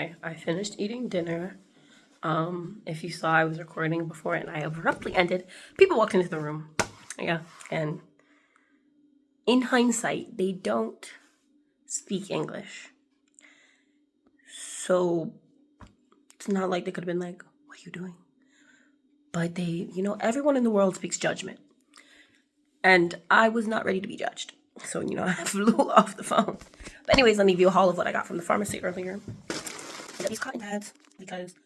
Hi, I finished eating dinner. If you saw, I was recording before and I abruptly ended. People walked into the room. Yeah, and in hindsight, they don't speak English. So it's not like they could have been like, what are you doing? But they, everyone in the world speaks judgment. And I was not ready to be judged. So, I flew off the phone. But anyways, let me give you a haul of what I got from the pharmacy earlier. I got these cotton pads because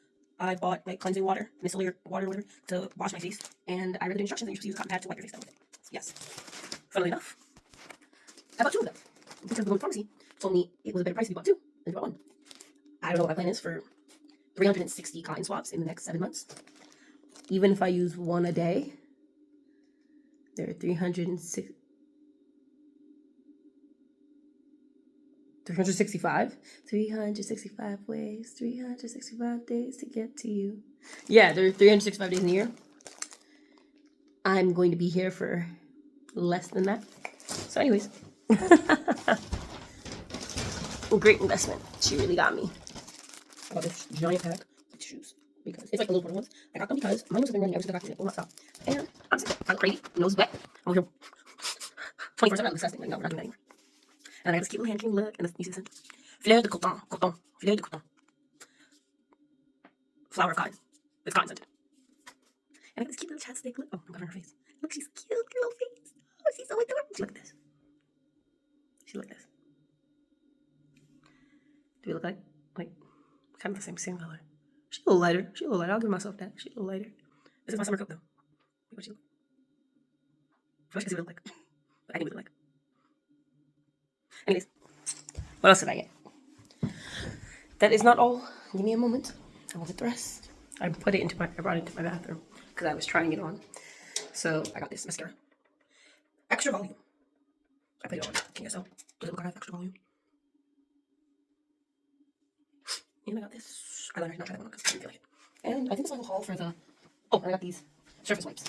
I bought like cleansing water, micellar water, whatever, to wash my face. And I read the instructions that you're supposed to use a cotton pad to wipe your face down with it. Yes. Funnily enough, I bought two of them. Because the pharmacy told me it was a better price if you bought two than if you bought one. I don't know what my plan is for 360 cotton swabs in the next 7 months. Even if I use one a day, there are 365 ways, 365 days to get to you. Yeah, there are 365 days in a year. I'm going to be here for less than that. So anyways, great investment. She really got me. I got this giant pack of tissues because it's like the little portable ones. I got them because my nose has been running ever since I got here. It will not stop. And I'm sick. I'm crazy. Nose wet. I'm here 24/7. I'm disgusting. Like, no, we're not doing that anymore. And I got this cute little hand cream. Look, and this is fleur de coton. Fleur de coton. Flower of cotton. It's cotton scented. And I got this cute little chapstick. Look, oh, I'm covering her face. Look, she's cute. Look at her little face. Oh, she's so adorable. Look at this. She look like this. Do we look like kind of the same color? She's a little lighter. I'll give myself that. She's a little lighter. This is my summer coat though. What she look? I wish I could see what it look like. But I knew what it looked like. Anyways, what else did I get? That is not all. Give me a moment. I will get the rest. I brought it into my bathroom because I was trying it on. So I got this mascara. Extra volume. I put it on. Can you guys tell? Does it look like I have extra volume? And I got this eyeliner. Not try that one because I didn't feel like it. And I think this is my haul for the. Oh, and I got these surface wipes.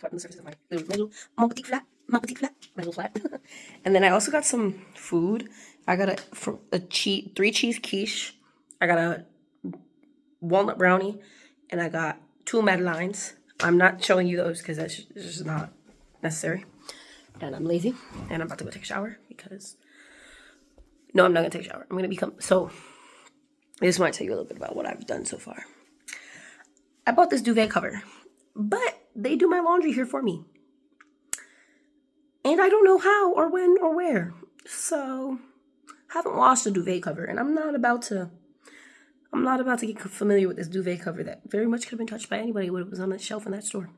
Wiping the surface of my little my little flat. And then I also got some food. I got a 3 cheese quiche. I got a walnut brownie, and I got 2 madeleines. I'm not showing you those because that's just not necessary. And I'm lazy, and I'm about to go take a shower because. No, I'm not gonna take a shower. I'm gonna become so. I just want to tell you a little bit about what I've done so far. I bought this duvet cover, but they do my laundry here for me. And I don't know how or when or where. So, I haven't washed a duvet cover, and I'm not about to get familiar with this duvet cover that very much could have been touched by anybody when it was on the shelf in that store.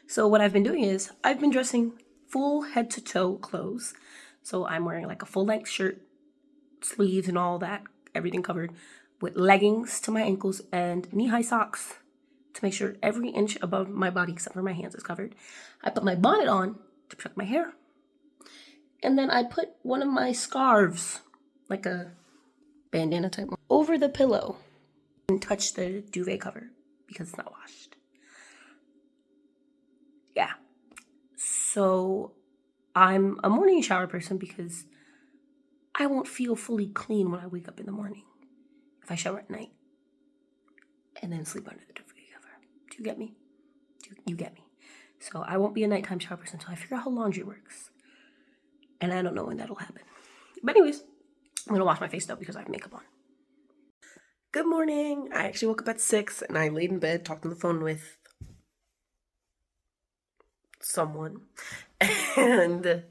So what I've been doing is I've been dressing full head to toe clothes. So I'm wearing like a full length shirt, sleeves and all that, everything covered, with leggings to my ankles and knee-high socks to make sure every inch above my body except for my hands is covered. I put my bonnet on to protect my hair. And then I put one of my scarves, like a bandana type, over the pillow and touch the duvet cover because it's not washed. Yeah. So I'm a morning shower person because I won't feel fully clean when I wake up in the morning if I shower at night and then sleep under the duvet cover. Do you get me? You get me? So I won't be a nighttime shower person until I figure out how laundry works. And I don't know when that'll happen. But anyways, I'm going to wash my face though because I have makeup on. Good morning. I actually woke up at 6 and I laid in bed, talked on the phone with someone, and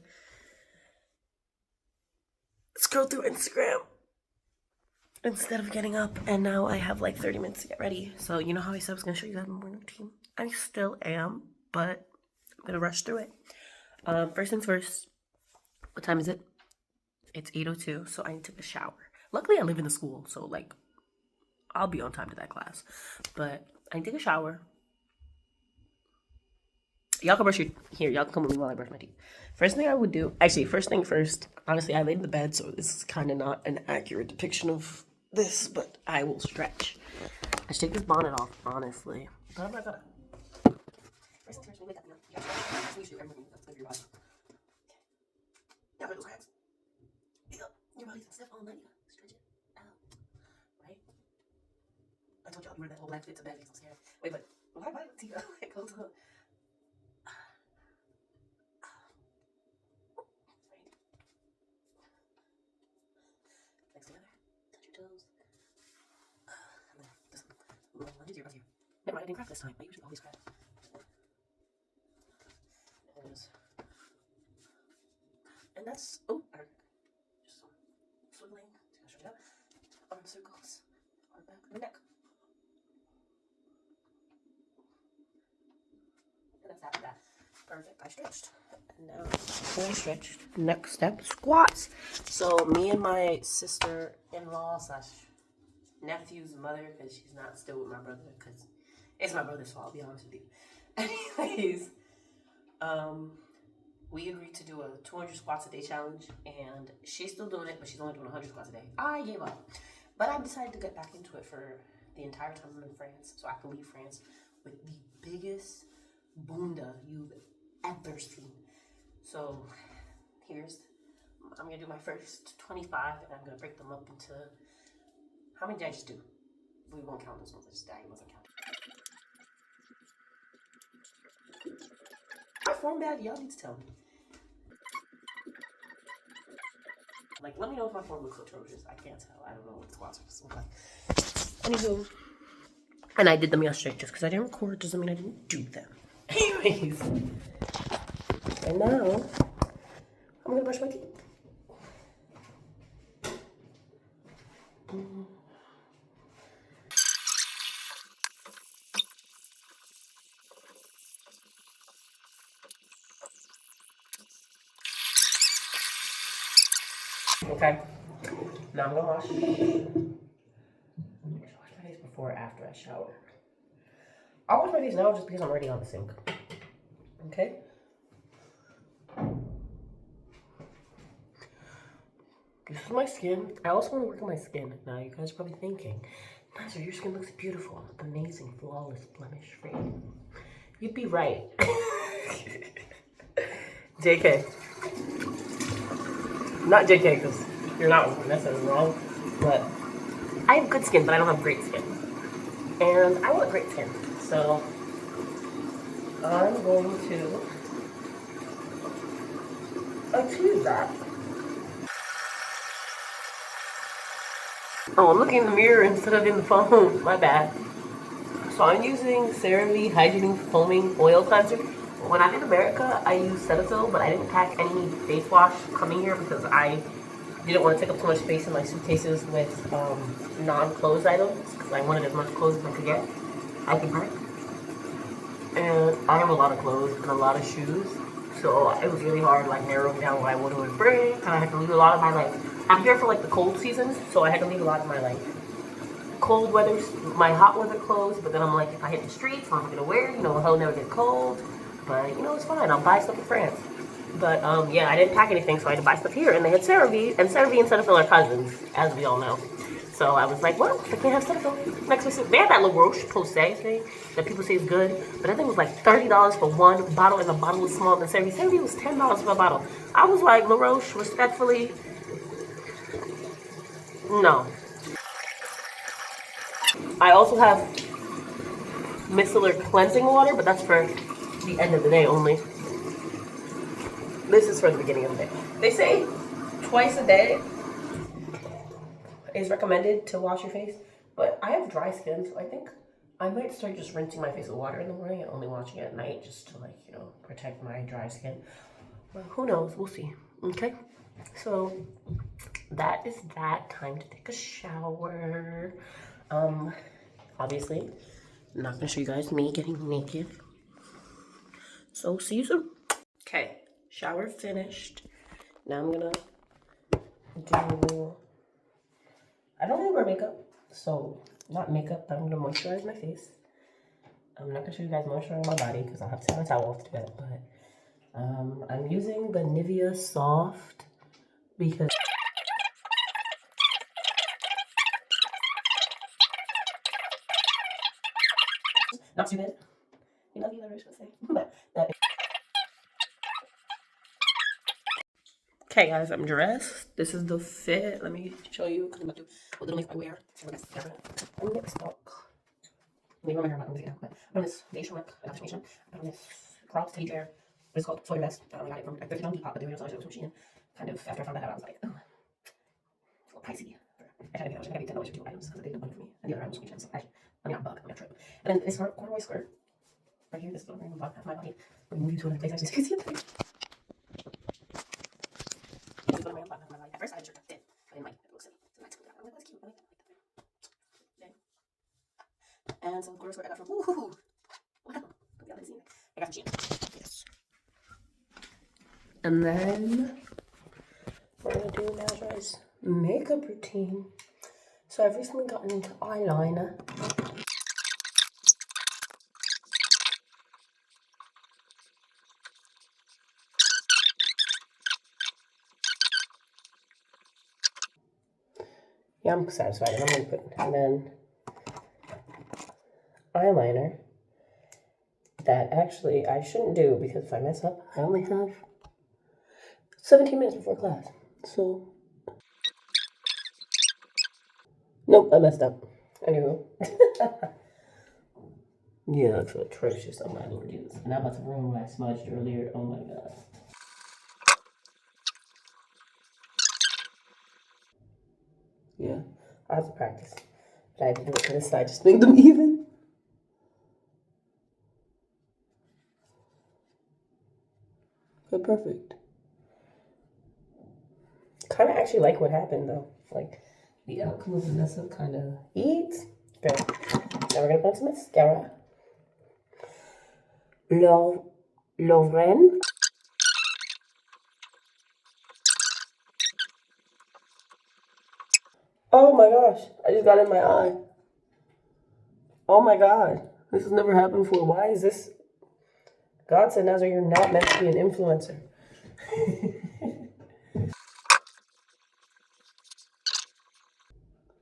scrolled through Instagram instead of getting up. And now I have like 30 minutes to get ready. So you know how I said I was going to show you guys my morning routine? I still am, but I'm going to rush through it. First things first. What time is it? It's 8:02, so I need to take a shower. Luckily, I live in the school, so like, I'll be on time to that class. But I need to take a shower. Y'all can brush your here. Y'all can come with me while I brush my teeth. First thing I would do, actually, first thing first. Honestly, I laid in the bed, so this is kind of not an accurate depiction of this, but I will stretch. I should take this bonnet off, honestly. But I'm not gonna. First thing first, we wake up. You have to do everything that's good for your body. Now those hands. Your body's been stiff all night. Stretch it out. Right? told y'all you were that whole black fit to bad face. I'm scared. Wait, but why Tika? Like, go to the... Legs together. Touch your toes. And then just lunges your butt here. Never mind, I didn't crack this time. I usually always crack. And that's, oh, just some swiveling, stretch it out, arm circles, arm back, and neck. And that's that. Perfect, I stretched. And now, fully stretched. Next step, squats. So me and my sister-in-law slash nephew's mother, because she's not still with my brother, because it's my brother's fault, I'll be honest with you. Anyways, we agreed to do a 200 squats a day challenge, and she's still doing it, but she's only doing 100 squats a day. I gave up, but I decided to get back into it for the entire time I'm in France, so I can leave France with the biggest bunda you've ever seen. So I'm gonna do my first 25, and I'm gonna break them up into, how many did I just do? We won't count those ones, I just died, wasn't counting. My form bad, y'all need to tell me. Like, let me know if my form looks atrocious. I can't tell. I don't know what squats are supposed to look like. Anywho, and I did them yesterday. Just because I didn't record doesn't mean I didn't do them. Anyways, and now I'm gonna brush my teeth. Okay, now I'm gonna wash my face before or after I shower. I'll wash my face now just because I'm already on the sink. Okay? This is my skin. I also want to work on my skin. Now, you guys are probably thinking, Nazir, your skin looks beautiful, amazing, flawless, blemish-free. You'd be right. JK. Not JK, because you're not necessarily wrong, but I have good skin, but I don't have great skin. And I want great skin, so I'm going to achieve that. Oh, I'm looking in the mirror instead of in the phone. My bad. So I'm using CeraVe Hydrating Foaming Oil Cleanser. When I'm in America, I use Cetaphil, but I didn't pack any face wash coming here because I didn't want to take up too much space in my suitcases with non-clothes items because I wanted as much clothes as I could get. I can pack. And I have a lot of clothes and a lot of shoes. So it was really hard, like, narrowing down what I would bring. And I had to leave a lot of my, like, I'm here for, like, the cold seasons. So I had to leave a lot of my, like, cold weather, my hot weather clothes. But then I'm like, if I hit the streets, I'm not going to wear, you know, hell never get cold. But, you know, it's fine. I'll buy stuff in France. But, yeah, I didn't pack anything, so I had to buy stuff here. And they had CeraVe, and CeraVe and Cetaphil are cousins, as we all know. So I was like, well, I can't have Cetaphil next to it. They had that La Roche-Posay thing that people say is good, but I think it was like $30 for one bottle, and the bottle was smaller than CeraVe. CeraVe was $10 for a bottle. I was like, La Roche, respectfully, no. I also have micellar cleansing water, but that's for the end of the day only. This is for the beginning of the day. They say twice a day is recommended to wash your face, but I have dry skin, so I think I might start just rinsing my face with water in the morning and only washing it at night just to, like, you know, protect my dry skin. Well, who knows? We'll see. Okay? So that is that. Time to take a shower. Obviously, I'm not gonna show you guys me getting naked. So see you soon. Okay, shower finished. Now I'm gonna do, I don't really wear makeup, so not makeup, but I'm gonna moisturize my face. I'm not gonna show you guys moisturizing my body because I'll have to take my towel off to bed, but I'm using the Nivea Soft because not too bad. You love you, I was gonna say. But that is... Okay, guys, I'm dressed. This is the fit. Let me show you because I'm about to do a little make my wear. So I'm gonna get stuck. Leave my hair, I'm not going to but I got this beige look. I got this I got on this cropped teddy bear. What is called Sawyer vest. I got it from, I thrifted on Depop, but they were also machine. Kind of, after I found that out, I was like, oh, it's a little pricey. I tried to get, I paid $10 for 2 items because they did one for me. And the other item was screen so actually, let me not bug, I'm gonna trip. And then this corduroy skirt, right here, this is the random bug, half my body. We're gonna move you to another place, actually, so you can see it. This is what I'm random bug, half my body. At first, I had a shirt that fit, but I didn't like it. It looks silly. So I took it out. I'm like, that's cute. I like that. Okay. And some corduroy skirt I got from, woohoo! Wow. Put the other scene. I got from Shein. Yes. And then we're gonna do Nazra's makeup routine. So I've recently gotten into eyeliner. Yeah, I'm satisfied. And I'm gonna put, and then eyeliner that actually I shouldn't do because if I mess up, I only have 17 minutes before class. So, nope, I messed up. Anywho. Yeah, it looks atrocious on my Lord Jesus. And I'm about to ruin what I smudged earlier. Oh my god. Yeah, I have to practice. But I have to do it to this side, just make them even. Okay, perfect. Kind of actually like what happened though. Like, the outcome of the mess up kind of eats. Good. Now we're gonna put on some mascara. Lauren. Oh my gosh, I just got in my eye. Oh my god, this has never happened before. Why is this? God said, Nazar, you're not meant to be an influencer.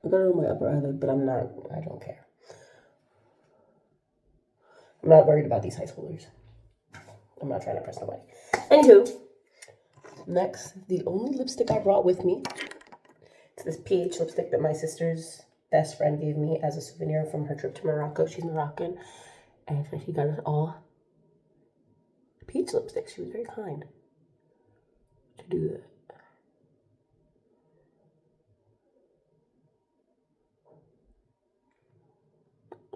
I got it on my upper eyelid, but I don't care. I'm not worried about these high schoolers. I'm not trying to impress nobody. Anywho, next, the only lipstick I brought with me. It's this peach lipstick that my sister's best friend gave me as a souvenir from her trip to Morocco. She's Moroccan. And so she got us all peach lipstick. She was very kind to do that.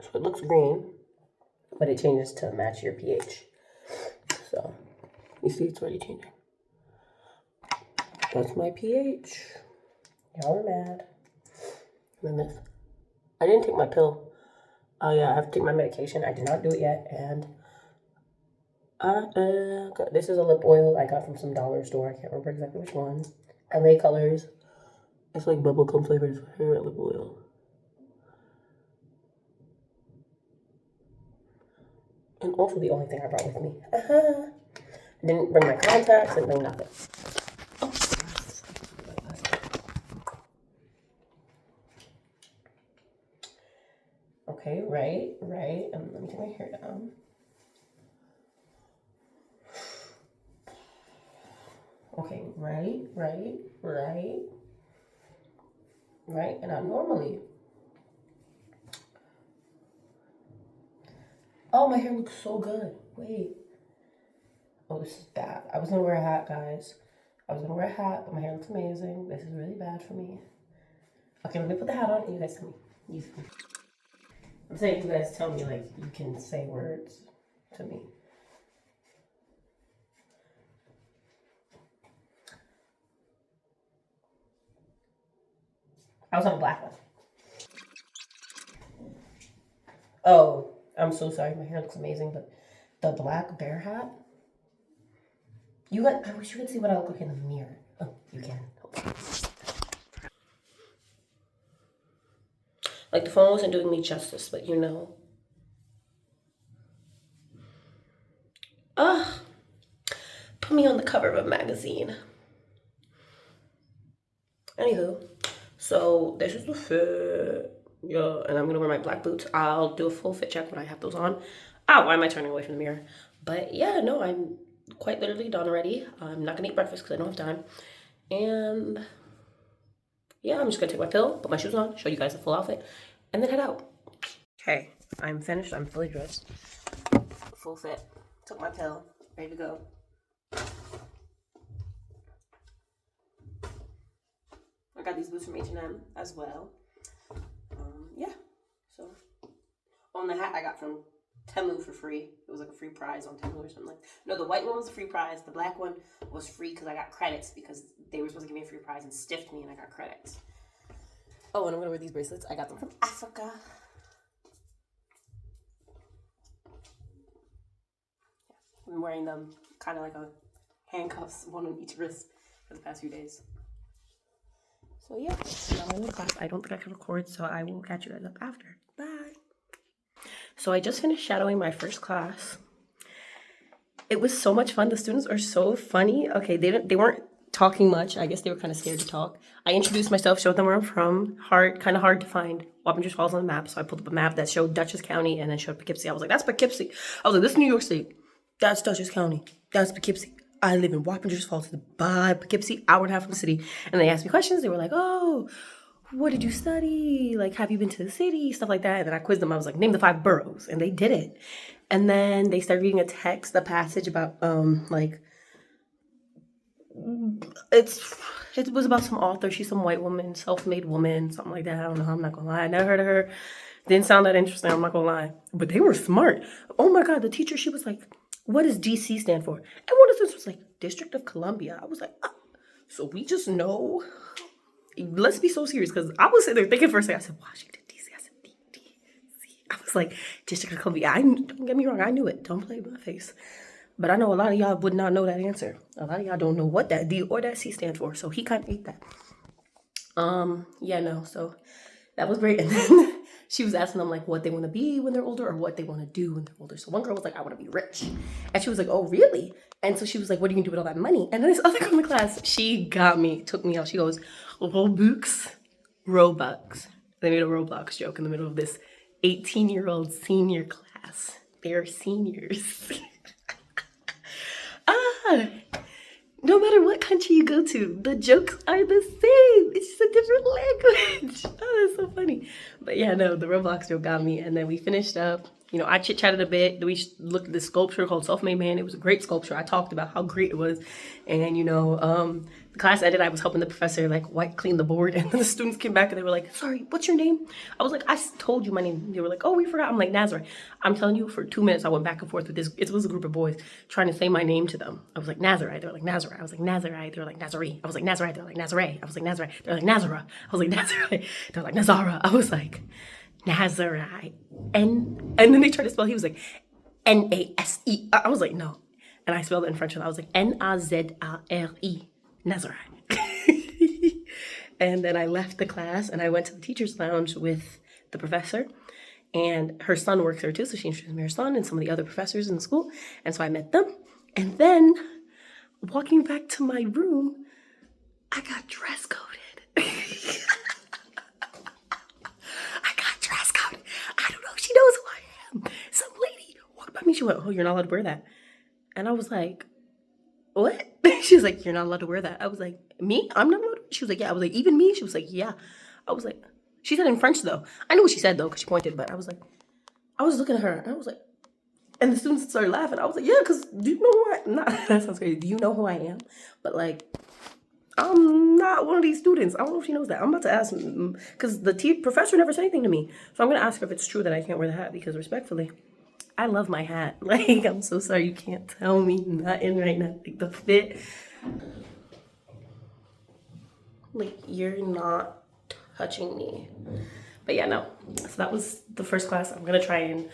So it looks green, but it changes to match your pH. So, you see it's already changing. That's my pH. Y'all are mad. And then this. I didn't take my pill. Oh yeah, I have to take my medication. I did not do it yet. And this is a lip oil I got from some dollar store. I can't remember exactly which one. LA Colors. It's like bubblegum flavored. It's my favorite lip oil. And also the only thing I brought with me. Didn't bring my contacts, didn't bring nothing. Oh. Okay, right. Let me take my hair down. Okay, right. And I normally. Oh, my hair looks so good. Wait. Oh, this is bad. I was gonna wear a hat, guys. I was gonna wear a hat, but my hair looks amazing. This is really bad for me. Okay, let me put the hat on and you guys tell me. I'm saying you guys tell me, like, you can say words to me. I was on a black one. Oh, I'm so sorry. My hair looks amazing, but the black bear hat. I wish you could see what I look like in the mirror. Oh, you can. Okay. Like, the phone wasn't doing me justice, but you know. Put me on the cover of a magazine. Anywho, so this is the fit. Yeah, and I'm gonna wear my black boots. I'll do a full fit check when I have those on. Why am I turning away from the mirror? But yeah, no, I'm quite literally done already. I'm not gonna eat breakfast because I don't have time. And yeah, I'm just gonna take my pill, put my shoes on, show you guys the full outfit, and then head out. Okay, I'm finished. I'm fully dressed. Full fit. Took my pill. Ready to go. I got these boots from H&M as well. Yeah. So, on the hat I got from Temu for free. It was like a free prize on Temu or something. No, the white one was a free prize. The black one was free because I got credits because they were supposed to give me a free prize and stiffed me and I got credits. Oh, and I'm gonna wear these bracelets. I got them from Africa. I've been wearing them kind of like a handcuffs, one on each wrist for the past few days. So yeah, now I'm in the class. I don't think I can record, so I will catch you guys up after. Bye. So I just finished shadowing my first class. It was so much fun. The students are so funny. Okay, they weren't talking much. I guess they were kind of scared to talk. I introduced myself, showed them where I'm from. Kind of hard to find. Wappinger Falls on the map, so I pulled up a map that showed Dutchess County and then showed Poughkeepsie. I was like, that's Poughkeepsie. I was like, this is New York State. That's Dutchess County. That's Poughkeepsie. I live in Wappinger Falls, by Poughkeepsie, hour and a half from the city. And they asked me questions. They were like, oh, what did you study? Like, have you been to the city? Stuff like that. And then I quizzed them. I was like, name the 5 boroughs. And they did it. And then they started reading a passage about, it was about some author. She's some white woman, self-made woman, something like that. I don't know. I'm not gonna lie. I never heard of her. Didn't sound that interesting. I'm not gonna lie. But they were smart. Oh my God. The teacher, she was like, what does DC stand for? And one of them was like, District of Columbia. I was like, oh, so we just know. Let's be so serious, because I was sitting there thinking for a second. I said, Washington, D.C. I said, D.C. I was like, District of Columbia. Don't get me wrong. I knew it. Don't play with my face. But I know a lot of y'all would not know that answer. A lot of y'all don't know what that D or that C stands for. So he kind of ate that. Yeah, no. So that was great. And then she was asking them like what they want to be when they're older or what they want to do when they're older. So one girl was like, I want to be rich. And she was like, oh, really? And so she was like, what are you going to do with all that money? And then this other girl in the class, she got me, took me out. She goes, Robux. They made a Roblox joke in the middle of this 18-year-old senior class. They're seniors. No matter what country you go to, the jokes are the same. It's just a different language. Oh, that's so funny. But yeah, no, the Roblox joke got me. And then we finished up. You know, I chit-chatted a bit. We looked at this sculpture called Self-Made Man. It was a great sculpture. I talked about how great it was. And, you know, the class ended. I was helping the professor, like, wipe clean the board. And then the students came back and they were like, sorry, what's your name? I was like, I told you my name. They were like, oh, we forgot. I'm like, Nazareth. I'm telling you, for 2 minutes, I went back and forth with this. It was a group of boys trying to say my name to them. I was like, Nazareth. They were like, Nazareth. I was like, Nazareth. They were like, Nazareth. I was like, Nazareth. They were like, Nazareth. I was like, Nazareth. They were like, Nazareth. I was like, Nazareth. They were like, Nazara. I was like, Nazarite. And then they tried to spell. He was like, Nase. I was like, no. And I spelled it in French. And I was like, Nazare. Nazarite. And then I left the class and I went to the teacher's lounge with the professor. And her son works there too. So she introduced me to her son and some of the other professors in the school. And so I met them. And then walking back to my room, I got dress coded. She knows who I am. Some lady walked by me. She went, oh, you're not allowed to wear that. And I was like, what? She was like, you're not allowed to wear that. I was like, me? I'm not allowed to? She was like, yeah. I was like, even me? She was like, yeah. I was like, she said in French though. I knew what she said though, because she pointed, but I was like, I was looking at her and I was like, and the students started laughing. I was like, yeah, because do you know who I am? Not, that sounds crazy. Do you know who I am? But like, I'm not one of these students. I don't know if she knows that. I'm about to ask, because the professor never said anything to me. So I'm going to ask her if it's true that I can't wear the hat, because respectfully, I love my hat. Like, I'm so sorry you can't tell me nothing right now. Like, the fit. Like, you're not touching me. But yeah, no. So that was the first class. I'm going to try and,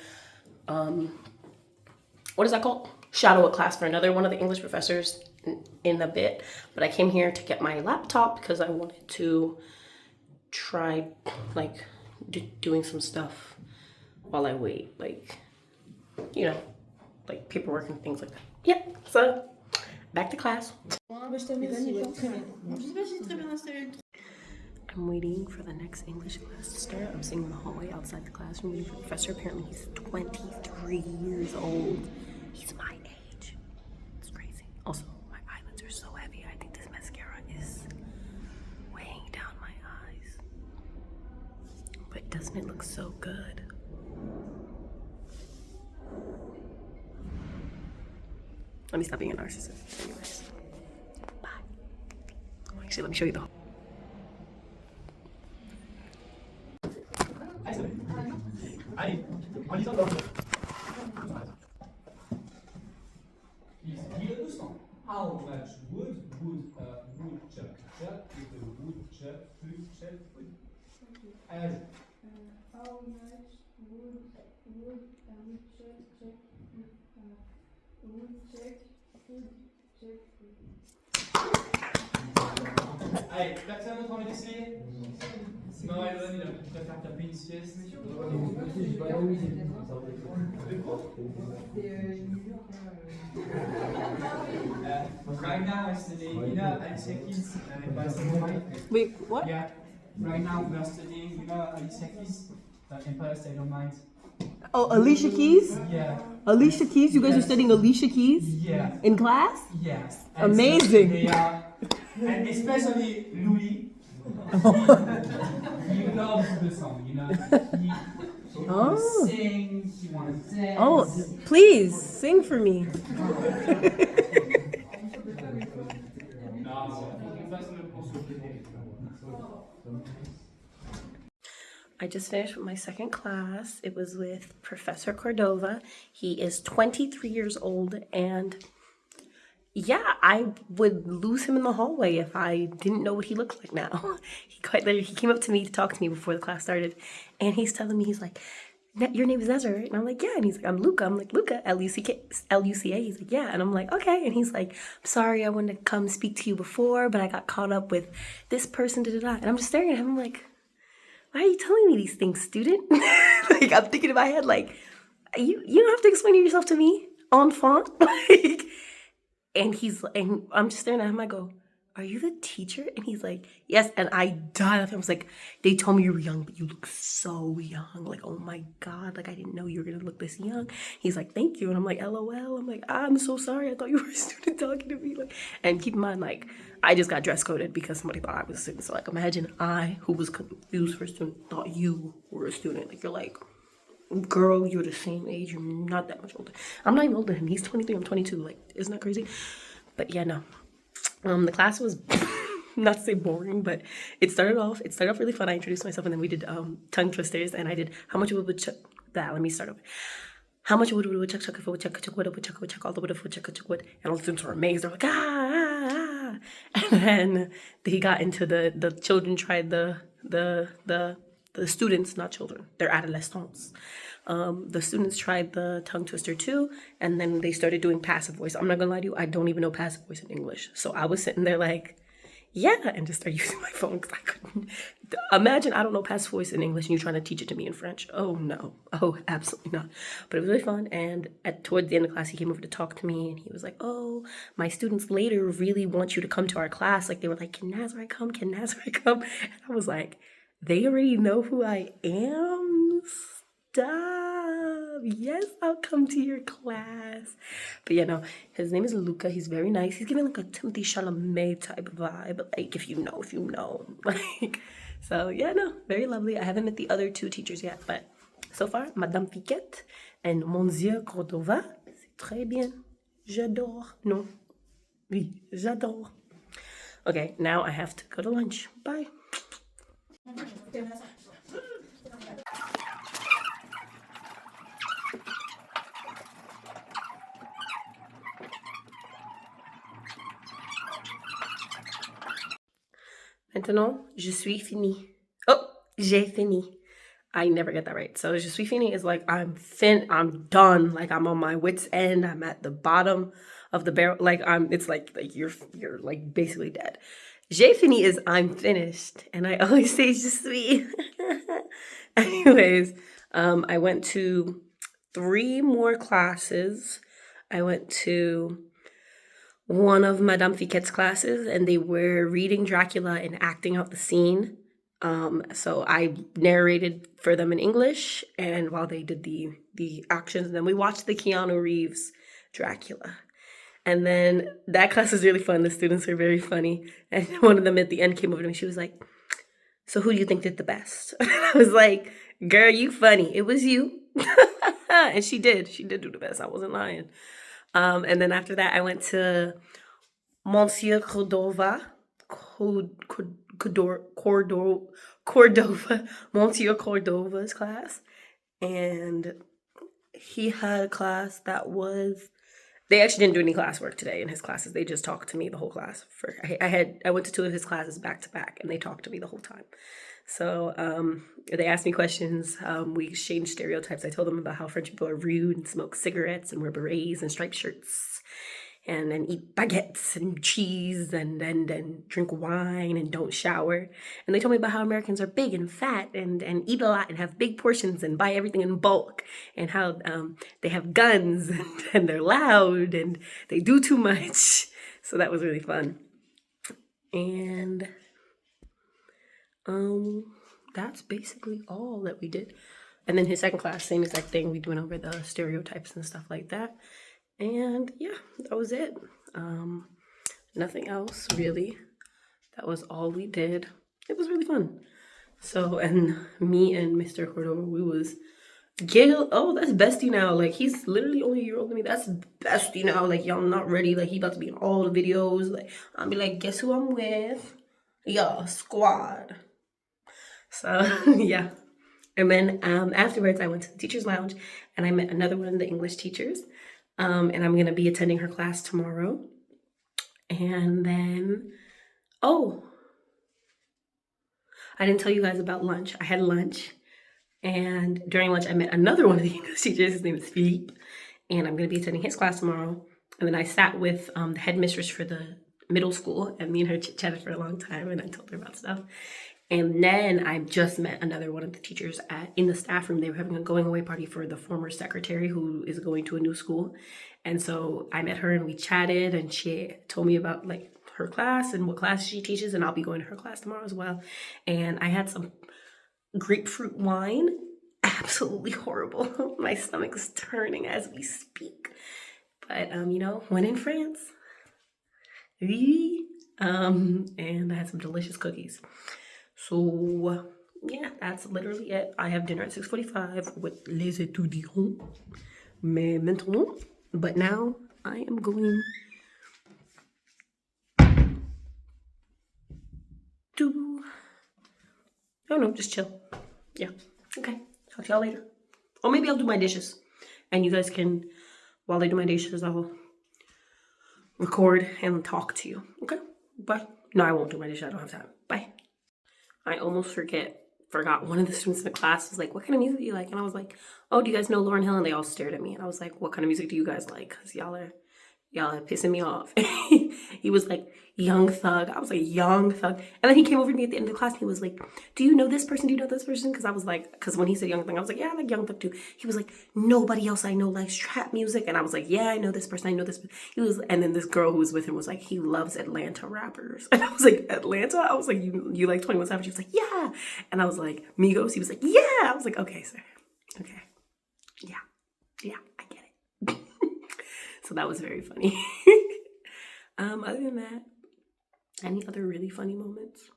what is that called? Shadow a class for another one of the English professors in a bit, but I came here to get my laptop because I wanted to try like doing some stuff while I wait, like, you know, like paperwork and things like that. Yeah, so back to class. I'm waiting for the next English class to start. I'm sitting in the hallway outside the classroom waiting for the professor. Apparently he's 23 years old. He's my age. It's crazy. Also, my eyelids are so heavy. I think this mascara is weighing down my eyes. But doesn't it look so good? Let me stop being a narcissist. Anyways. Bye. Actually, let me show you the whole. Allez, en lisant dans le Dis-le doucement. How much wood would a woodchuck chuck if a woodchuck would chuck wood? As How much would a woodchuck chuck if a woodchuck would chuck wood? Allez, personne d'autre envie d'essayer? Non, Elon, il préfère taper une sieste. Right now we're studying, you know, Alicia Keys, Wait, what? Yeah, right now we're studying, you know, Alicia Keys, Empire State of Mind. Oh, Alicia Keys? Yeah. Alicia Keys? You guys are studying Alicia Keys? Yeah. In class? Yeah. Amazing. So they are, and especially Louis. He loves the song, you know. He wants to sing, he wants to dance. Oh, please sing for me. I just finished with my second class. It was with Professor Cordova. He is 23 years old, and yeah, I would lose him in the hallway if I didn't know what he looked like now. He came up to me to talk to me before the class started, and he's telling me, he's like, your name is Ezra, right? And I'm like, yeah. And he's like, I'm Luca. I'm like, Luca, L-U-C-A. He's like, yeah. And I'm like, okay. And he's like, I'm sorry I wanted to come speak to you before, but I got caught up with this person, da-da-da. And I'm just staring at him, I'm like, why are you telling me these things, student? Like, I'm thinking in my head, like, you don't have to explain yourself to me, enfant. Like, and I'm just staring at him, I go, are you the teacher? And he's like, yes. And I died of him. I was like, they told me you were young, but you look so young. Like, oh my God, like, I didn't know you were gonna look this young. He's like, thank you. And I'm like, LOL. I'm like, I'm so sorry. I thought you were a student talking to me. Like, and keep in mind, like, I just got dress coded because somebody thought I was a student. So like, imagine I, who was confused for a student, thought you were a student. Like, you're like, girl, you're the same age. You're not that much older. I'm not even older than him. He's 23. I'm 22. Like, isn't that crazy? But yeah, no. The class was not to say boring, but it started off really fun. I introduced myself, and then we did tongue twisters, and I did how much would chuck that. Let me start over. How much would chuck chuck if it would chuck would chuck all the wood if it would chuck wood, and all the students were amazed. They're like ah. And then they got into the children tried the students, not children, they're adolescents. The students tried the tongue twister too, and then they started doing passive voice. I'm not gonna lie to you, I don't even know passive voice in English. So I was sitting there like, yeah, and just started using my phone because I couldn't. Imagine I don't know passive voice in English and you're trying to teach it to me in French. Oh no, oh absolutely not. But it was really fun, and towards the end of class, he came over to talk to me, and he was like, oh, my students later really want you to come to our class. Like, they were like, can Nazarite come? Can Nazarite come? And I was like, they already know who I am? Stop. Yes, I'll come to your class. But yeah, no, his name is Luca. He's very nice. He's giving like a Timothy Chalamet type of vibe. Like, if you know. Like, so yeah, no, very lovely. I haven't met the other two teachers yet, but so far, Madame Piquette and Monsieur Cordova, c'est très bien. J'adore. Non. Oui, j'adore. Okay, now I have to go to lunch. Bye. Maintenant, je suis fini. Oh, j'ai fini. I never get that right. So je suis fini is like I'm done. Like I'm on my wit's end. I'm at the bottom of the barrel. Like it's like you're like basically dead. J'ai fini is I'm finished. And I always say je suis. Anyways, I went to 3 more classes. I went to one of Madame Fiquette's classes, and they were reading Dracula and acting out the scene. So I narrated for them in English, and while they did the actions, and then we watched the Keanu Reeves Dracula. And then that class was really fun. The students are very funny. And one of them at the end came over to me. She was like, so who do you think did the best? I was like, girl, you funny. It was you. And she did do the best. I wasn't lying. And then after that, I went to Monsieur Cordova, Monsieur Cordova's class, and he had a class that was. They actually didn't do any classwork today in his classes. They just talked to me the whole class. I went to 2 of his classes back to back, and they talked to me the whole time. So they asked me questions. We exchanged stereotypes. I told them about how French people are rude and smoke cigarettes and wear berets and striped shirts and eat baguettes and cheese and drink wine and don't shower. And they told me about how Americans are big and fat and eat a lot and have big portions and buy everything in bulk, and how they have guns and they're loud and they do too much. So that was really fun. And that's basically all that we did. And then his second class, same exact thing. We went over the stereotypes and stuff like that. And yeah, that was it. Nothing else really. That was all we did. It was really fun. So, and me and Mr. Cordova, we was that's bestie now. Like, he's literally only a year older than me. That's bestie now. Like, y'all not ready. Like, he about to be in all the videos. Like, I'll be like, guess who I'm with? Yeah, squad. So yeah. And then afterwards, I went to the teacher's lounge and I met another one of the English teachers. And I'm going to be attending her class tomorrow. And then, I didn't tell you guys about lunch. I had lunch. And during lunch, I met another one of the English teachers. His name is Philippe. And I'm going to be attending his class tomorrow. And then I sat with the headmistress for the middle school. And me and her chit-chatted for a long time. And I told her about stuff. And then I just met another one of the teachers in the staff room. They were having a going away party for the former secretary who is going to a new school. And so I met her and we chatted, and she told me about like her class and what class she teaches, and I'll be going to her class tomorrow as well. And I had some grapefruit wine. Absolutely horrible. My stomach's turning as we speak. But when in France. And I had some delicious cookies. So, yeah, that's literally it. I have dinner at 6:45 with les étudiants. Mais maintenant, but now I am going to, I don't know, just chill. Yeah. Okay. Talk to y'all later. Or maybe I'll do my dishes. And you guys can, while I do my dishes, I'll record and talk to you. Okay? Bye. No, I won't do my dishes. I don't have time. Bye. I almost forgot one of the students in the class was like, what kind of music do you like? And I was like, oh, do you guys know Lauryn Hill? And they all stared at me. And I was like, what kind of music do you guys like? Because y'all are pissing me off. He was like, Young Thug. I was like, Young Thug. And then he came over to me at the end of the class and he was like, do you know this person? Do you know this person? Because I was like, because when he said Young Thug, I was like, yeah, I like Young Thug too. He was like, nobody else I know likes trap music. And I was like, yeah, I know this person. I know this person. And then this girl who was with him was like, he loves Atlanta rappers. And I was like, Atlanta? I was like, you like 21 Savage? She was like, yeah. And I was like, Migos? He was like, yeah. I was like, okay, sir. Okay. Yeah, I get it. So that was very funny. Other than that, any other really funny moments?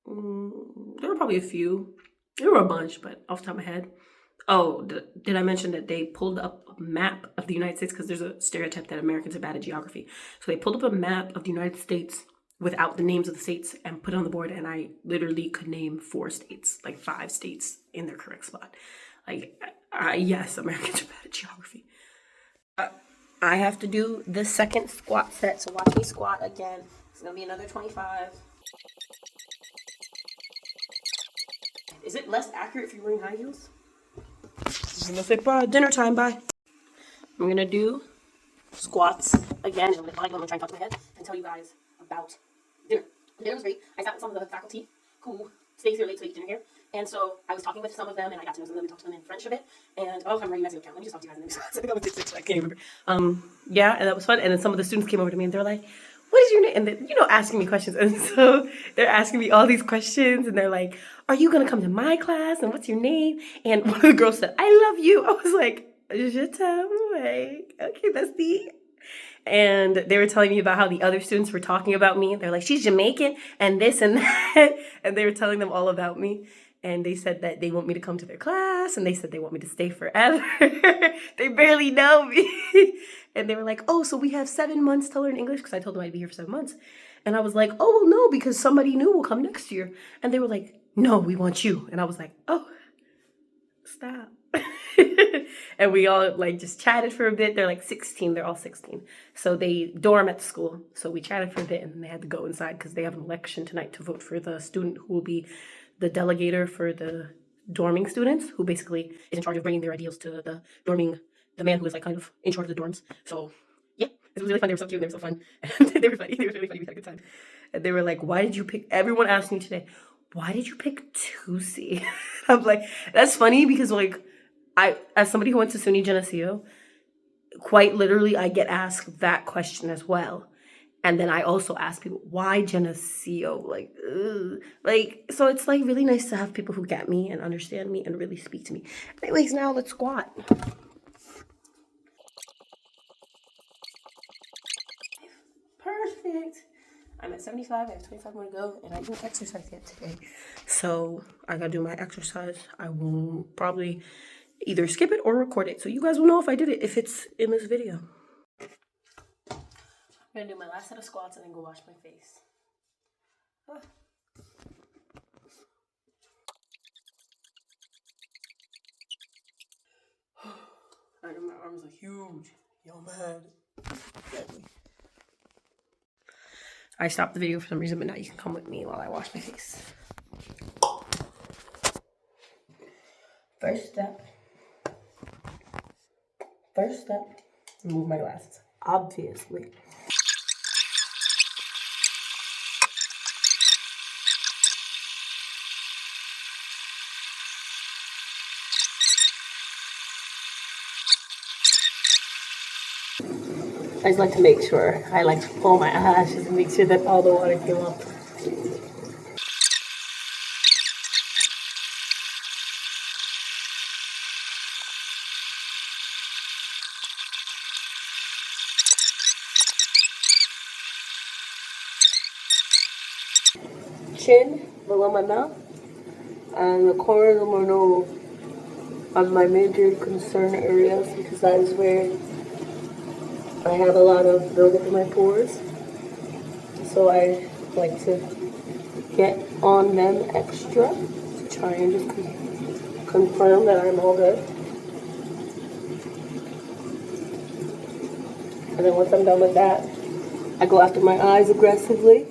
There were probably a few. There were a bunch, but off the top of my head. Oh, did I mention that they pulled up a map of the United States? Because there's a stereotype that Americans are bad at geography. So they pulled up a map of the United States without the names of the states and put it on the board. And I literally could name 4 states, like 5 states in their correct spot. Like, yes, Americans are bad at geography. I have to do the second squat set, so watch me squat again. It's gonna be another 25. Is it less accurate if you're wearing high heels? Je ne sais pas. Dinner time, bye. I'm gonna do squats again. I'm gonna try and talk to my head and tell you guys about dinner. Dinner was great. I sat with some of the faculty who stays here late to eat dinner here. And so I was talking with some of them, and I got to know some of them and talked to them in French a bit. And I'm writing my account. Let me just talk to you guys. I think I was 6, I can't remember. Yeah, and that was fun. And then some of the students came over to me and they're like, what is your name? And then, asking me questions. And so they're asking me all these questions, and they're like, are you gonna come to my class? And what's your name? And one of the girls said, I love you. I was like, je t'aime. Like, okay, bestie. And they were telling me about how the other students were talking about me. They're like, she's Jamaican and this and that. And they were telling them all about me. and they said that they want me to come to their class, and they said they want me to stay forever. They barely know me. And they were like, oh, so we have 7 months to learn English, because I told them I'd be here for 7 months. And I was like, oh, well, no, because somebody new will come next year. And they were like, no, we want you. And I was like, oh, stop. And we all like just chatted for a bit. They're like 16. They're all 16. So they dorm at the school. So we chatted for a bit, and then they had to go inside because they have an election tonight to vote for the student who will be the delegator for the dorming students, who basically is in charge of bringing their ideals to the dorming, the man who is like kind of in charge of the dorms. So yeah, it was really fun. They were so cute. They were so fun. They were funny. They were really funny. We had a good time. And they were like, why did you pick, everyone asked me today, why did you pick Toucy? I'm like, that's funny because like I, as somebody who went to SUNY Geneseo, quite literally I get asked that question as well. And then I also ask people, why Geneseo? Like, ugh. Like, so it's like really nice to have people who get me and understand me and really speak to me. Anyways, now let's squat. Perfect. I'm at 75, I have 25 more to go, and I didn't exercise yet today. So I gotta do my exercise. I will probably either skip it or record it. So you guys will know if I did it, if it's in this video. I'm gonna do my last set of squats and then go wash my face. Ah. I know my arms are huge. Yo, man. I stopped the video for some reason, but now you can come with me while I wash my face. First step, remove my glasses, obviously. I just like to make sure, I like to pull my eyelashes and make sure that all the water came up. Chin below my mouth and the corners of my nose are my major concern areas because that is where I have a lot of buildup in my pores. So I like to get on them extra to try and just confirm that I'm all good. And then once I'm done with that, I go after my eyes aggressively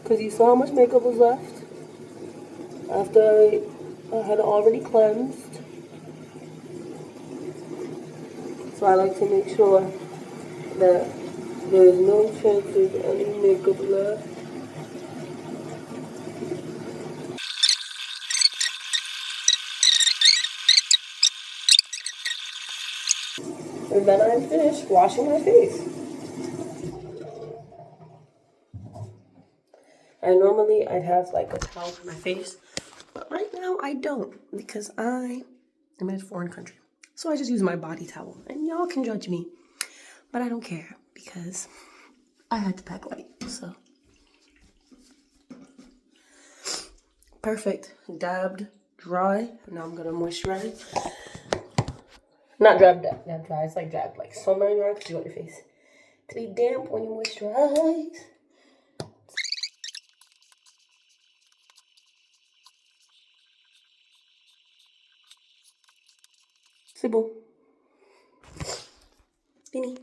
because you saw how much makeup was left after I had already cleansed. So I like to make sure that there's no chance of any makeup left. And then I'm finished washing my face. And normally I'd have like a towel for my face, but right now I don't because I am in a foreign country. So I just use my body towel, and y'all can judge me, but I don't care because I had to pack light, so. Perfect, dabbed, dry. Now I'm gonna moisturize. Not dry, it's like dabbed, like someway dry because you want your face to be damp when you moisturize. C'est bon. Fini.